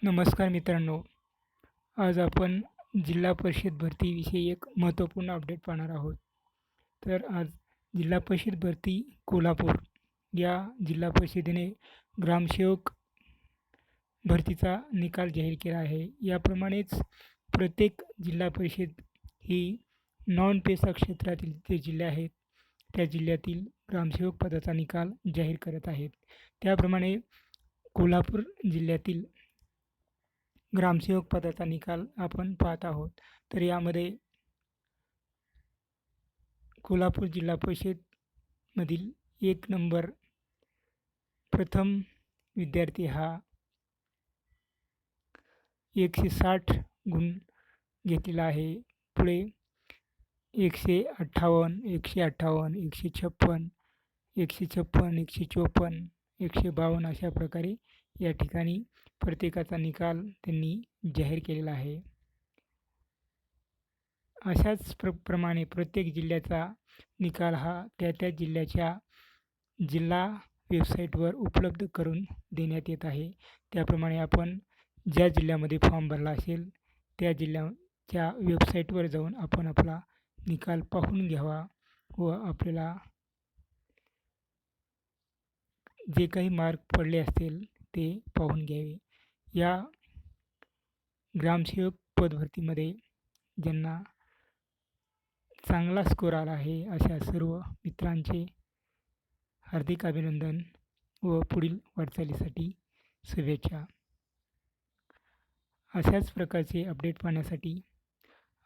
नमस्कार मित्रांनो. आज आपण जिल्हा परिषद भरतीविषयी एक महत्त्वपूर्ण अपडेट पाहणार आहोत. तर आज जिल्हा परिषद भरती कोल्हापूर या जिल्हा परिषदेने ग्रामसेवक भरतीचा निकाल जाहीर केला आहे. याप्रमाणेच प्रत्येक जिल्हा परिषद ही नॉन पेसा क्षेत्रातील जे जिल्हे आहेत, त्या जिल्ह्यातील ग्रामसेवक पदाचा निकाल जाहीर करत आहेत. त्याप्रमाणे कोल्हापूर जिल्ह्यातील ग्रामसेवक पदाचा निकाल आपण पाहत आहोत. तर यामध्ये कोल्हापूर जिल्हा परिषदमधील 1 नंबर प्रथम विद्यार्थी हा 160 गुण घेतलेला आहे. पुढे 158, 158, 156, 156, 154, 152 अशा प्रकारे या ठिकाणी प्रत्येकाचा निकाल त्यांनी जाहीर केलेला आहे. अशाच प्रमाणे प्रत्येक जिल्ह्याचा निकाल हा त्या जिल्ह्याच्या जिल्हा वेबसाईटवर उपलब्ध करून देण्यात येत आहे. त्याप्रमाणे आपण ज्या जिल्ह्यामध्ये फॉर्म भरला असेल, त्या जिल्ह्याच्या वेबसाईटवर जाऊन आपण आपला निकाल पाहून घ्यावा व आपल्याला जे काही मार्क पडले असतील ते पाहून घ्यावे. या ग्रामसेवक पदभरतीमध्ये ज्यांना चांगला स्कोर आला आहे, अशा सर्व मित्रांचे हार्दिक अभिनंदन व पुढील वाटचालीसाठी शुभेच्छा. अशाच प्रकारचे अपडेट पाहण्यासाठी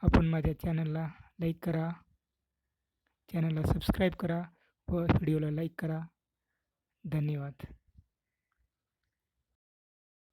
आपण माझ्या चॅनलला लाईक करा, चॅनलला सबस्क्राईब करा व व्हिडिओला लाईक करा. धन्यवाद.